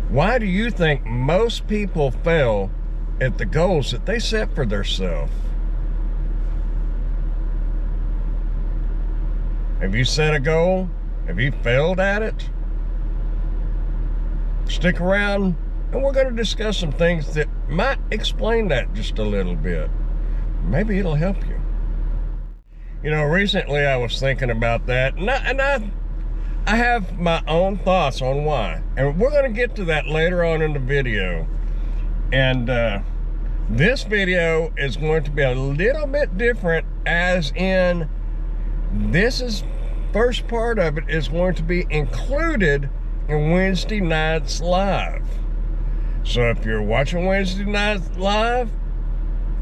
Why do you think most people fail at the goals that they set for themselves? Have you set a goal? Have you failed at it? Stick around, and we're going to discuss some things that might explain that just a little bit. Maybe it'll help you. You know, recently I was thinking about that, and I have my own thoughts on why. And we're going to get to that later on in the video. And this video is going to be a little bit different, as in first part of it is going to be included in Wednesday night's live. So if you're watching Wednesday night's live,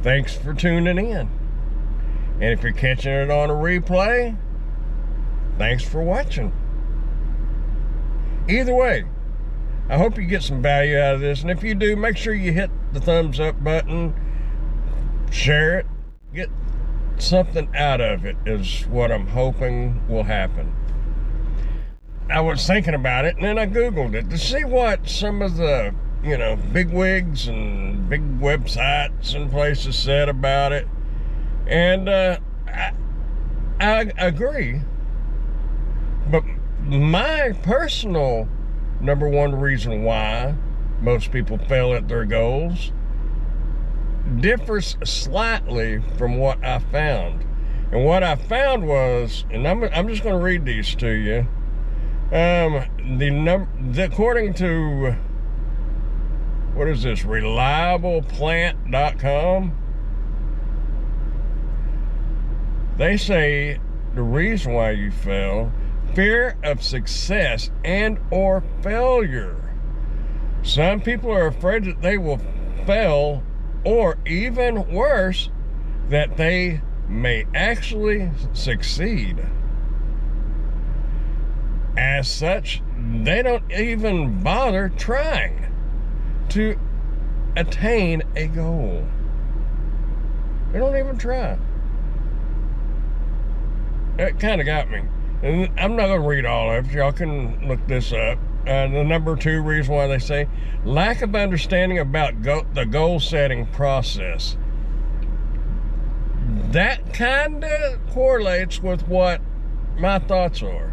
thanks for tuning in. And if you're catching it on a replay, thanks for watching. Either way, I hope you get some value out of this. And if you do, make sure you hit the thumbs up button, share it, get something out of it is what I'm hoping will happen. I was thinking about it, and then I Googled it to see what some of the, big wigs and big websites and places said about it. And I agree. But my personal number one reason why most people fail at their goals differs slightly from what I found. And what I found was, and I'm just going to read these to you. According to, what is this, reliableplant.com, they say the reason why you fail: fear of success and or failure. Some people are afraid that they will fail, or even worse, that they may actually succeed. As such, they don't even bother trying to attain a goal. They don't even try. It kind of got me. And I'm not going to read all of it. Y'all can look this up. The number two reason why they say lack of understanding about the goal setting process. That kind of correlates with what my thoughts are.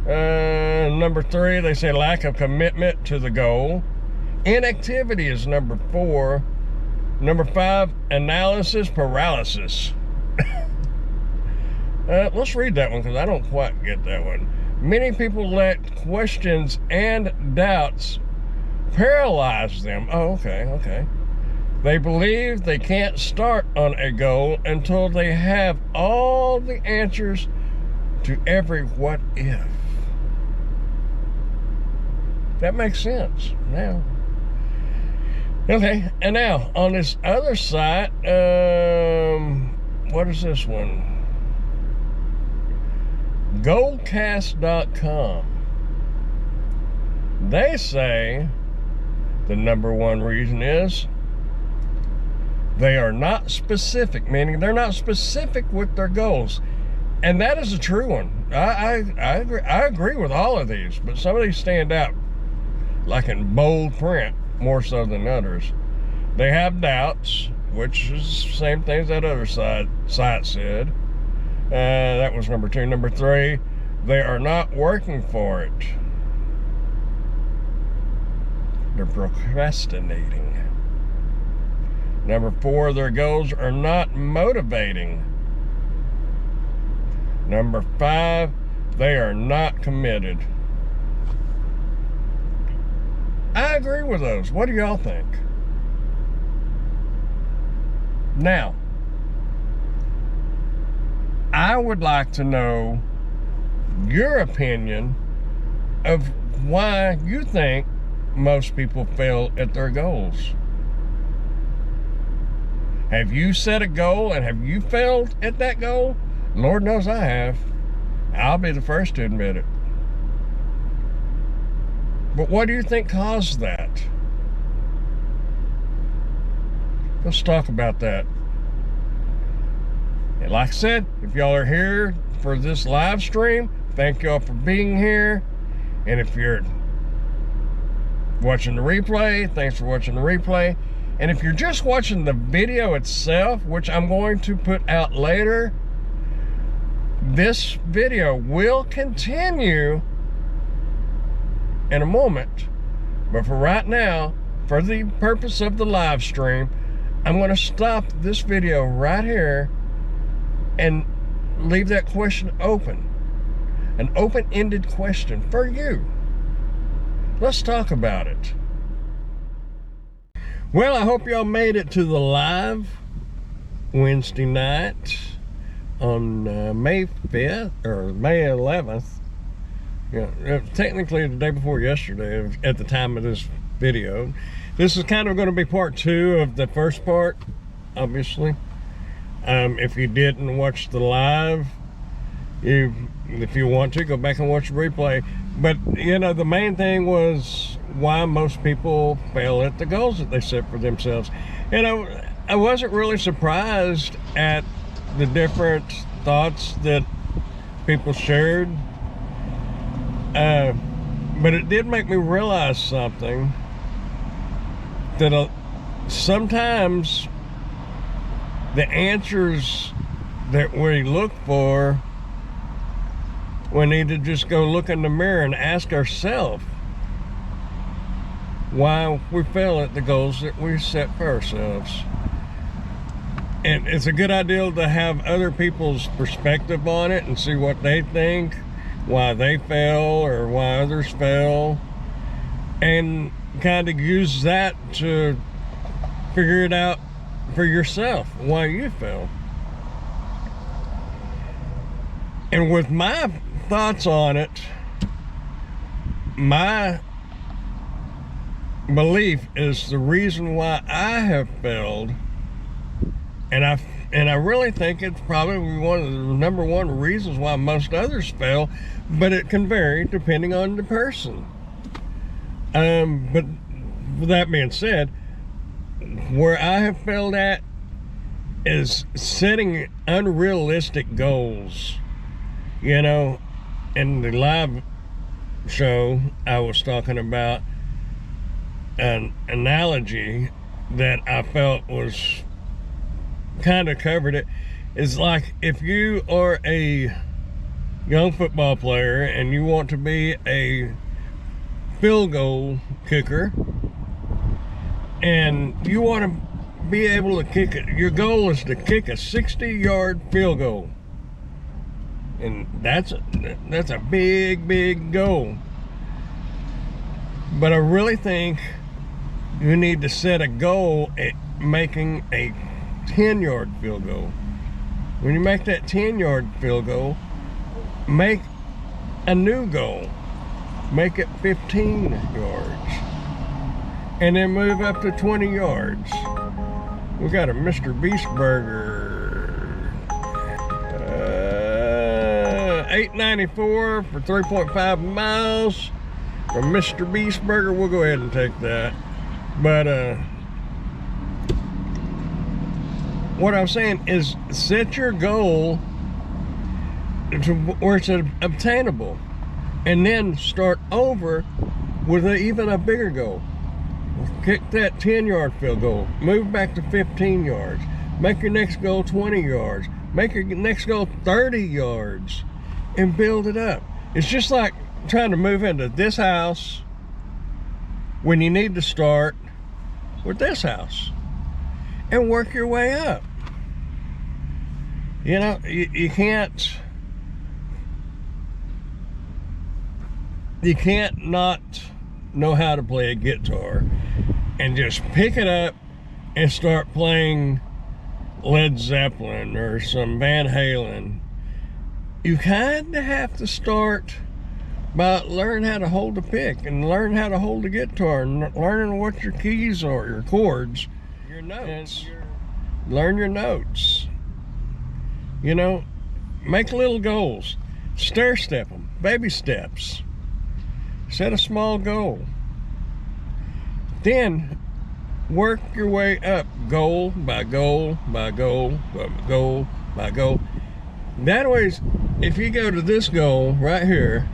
Number three, they say lack of commitment to the goal. Inactivity is number four. Number five, analysis paralysis. Let's read that one because I don't quite get that one. Many people let questions and doubts paralyze them. Oh, okay. They believe they can't start on a goal until they have all the answers to every what if. That makes sense now. Okay, and now on this other site, what is this one? Goalcast.com. They say the number one reason is they are not specific, meaning they're not specific with their goals. And that is a true one. I agree with all of these, but some of these stand out like in bold print more so than others. They have doubts, which is the same thing as that other site said. That was number two. Number three, they are not working for it. They're procrastinating. Number four, their goals are not motivating. Number five, they are not committed. I agree with those. What do y'all think? Now, I would like to know your opinion of why you think most people fail at their goals. Have you set a goal and have you failed at that goal? Lord knows I have. I'll be the first to admit it. But what do you think caused that? Let's talk about that. And like I said, if y'all are here for this live stream, thank y'all for being here. And if you're watching the replay. Thanks for watching the replay. And if you're just watching the video itself, which I'm going to put out later, this video will continue in a moment. But for right now, for the purpose of the live stream, I'm going to stop this video right here and leave that question open. An open-ended question for you. Let's talk about it. Well, I hope y'all made it to the live Wednesday night on May 5th or May 11th. Technically the day before yesterday at the time of this video. This is kind of going to be part 2 of the first part, obviously. If you didn't watch the live, if you want to, go back and watch the replay. But, you know, the main thing was why most people fail at the goals that they set for themselves. And I wasn't really surprised at the different thoughts that people shared. But it did make me realize something, that sometimes the answers that we look for, we need to just go look in the mirror and ask ourselves why we fail at the goals that we set for ourselves. And it's a good idea to have other people's perspective on it and see what they think, why they fail or why others fail, and kind of use that to figure it out for yourself, why you fail. And with my thoughts on it, my belief is the reason why I have failed, and I really think it's probably one of the number one reasons why most others fail, but it can vary depending on the person. But with that being said, where I have failed at is setting unrealistic goals. You know, in the live show, I was talking about an analogy that I felt was kind of covered it. It's like if you are a young football player and you want to be a field goal kicker, and you want to be able to kick it, your goal is to kick a 60-yard field goal. And that's a big goal. But I really think you need to set a goal at making a 10-yard field goal. When you make that 10-yard field goal, make a new goal. Make it 15 yards. And then move up to 20 yards. We got a Mr. Beast burger. $8.94 for 3.5 miles from Mr. Beast Burger. We'll go ahead and take that. But what I'm saying is set your goal to where it's obtainable, and then start over with even a bigger goal. Kick that 10-yard field goal. Move back to 15 yards. Make your next goal 20 yards. Make your next goal 30 yards. And build it up. It's just like trying to move into this house when you need to start with this house and work your way up. You know, you can't not know how to play a guitar and just pick it up and start playing Led Zeppelin or some Van Halen. You kind of have to start by learning how to hold a pick and learn how to hold a guitar and learning what your keys are, your chords, your notes. Learn your notes. You know, make little goals. Stair step them, baby steps. Set a small goal. Then work your way up, goal by goal by goal by goal by goal. That way, if you go to this goal right here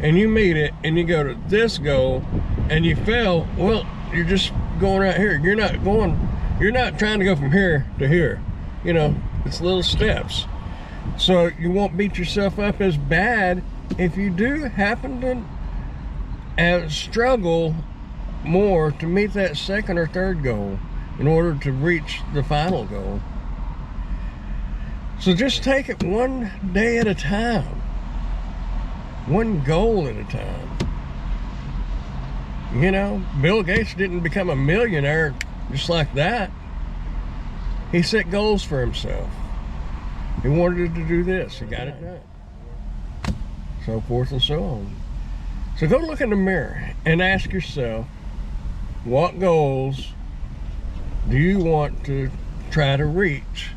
and you meet it and you go to this goal, and you fail, well, you're just going right here. You're not trying to go from here to here. You know, it's little steps. So you won't beat yourself up as bad if you do happen to struggle more to meet that second or third goal in order to reach the final goal. So just take it one day at a time, one goal at a time. You know, Bill Gates didn't become a millionaire just like that. He set goals for himself. He wanted to do this, he got it done. So forth and so on. So go look in the mirror and ask yourself, what goals do you want to try to reach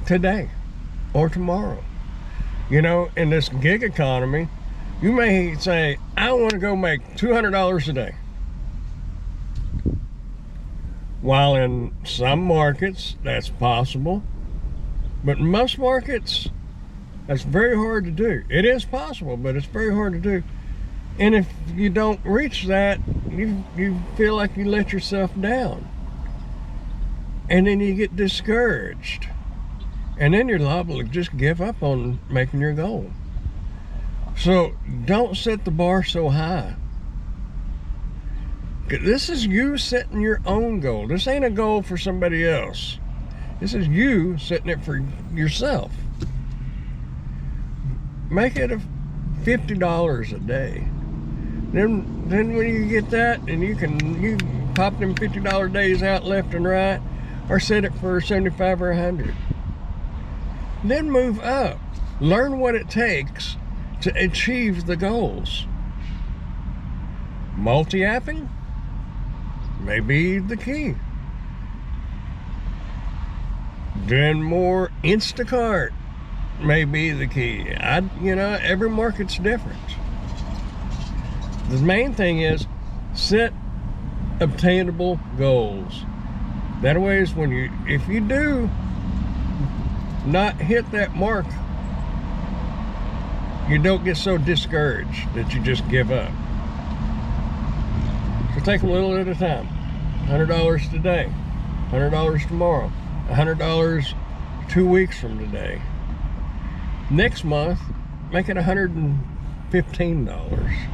today or tomorrow? You know, in this gig economy, you may say, I want to go make $200 a day. While in some markets, that's possible. But in most markets, that's very hard to do. It is possible, but it's very hard to do. And if you don't reach that, you feel like you let yourself down. And then you get discouraged. And then you're liable to just give up on making your goal. So don't set the bar so high. This is you setting your own goal. This ain't a goal for somebody else. This is you setting it for yourself. Make it $50 a day. Then when you get that, and you pop them $50 days out left and right, or set it for 75 or 100. Then move up. Learn what it takes to achieve the goals. Multi-apping may be the key. Doing more Instacart may be the key. You know, every market's different. The main thing is set obtainable goals. That way is if you do not hit that mark, you don't get so discouraged that you just give up. So take them a little at a time. $100 today, $100 tomorrow, $100 2 weeks from today. Next month, make it $115.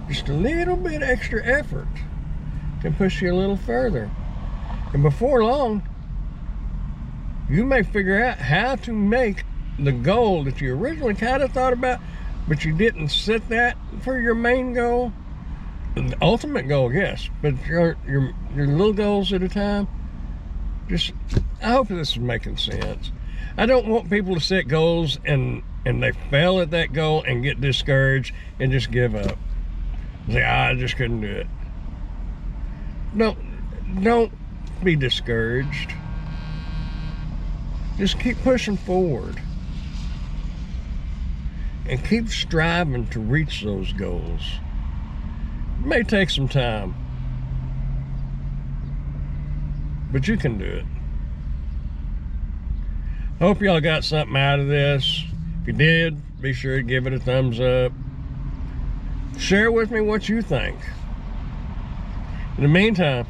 Just a little bit extra effort can push you a little further. And before long, you may figure out how to make the goal that you originally kind of thought about, but you didn't set that for your main goal. The ultimate goal, yes, but your little goals at a time. I hope this is making sense. I don't want people to set goals and they fail at that goal and get discouraged and just give up. Say, I just couldn't do it. No, don't be discouraged. Just keep pushing forward. And keep striving to reach those goals. It may take some time, but you can do it. Hope y'all got something out of this. If you did, be sure to give it a thumbs up. Share with me what you think. In the meantime,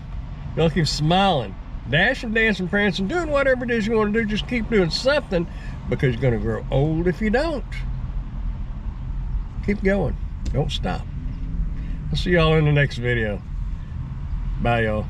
y'all keep smiling, dashing, dancing, prancing, doing whatever it is you want to do. Just keep doing something, because you're going to grow old if you don't. Keep going. Don't stop. I'll see y'all in the next video. Bye, y'all.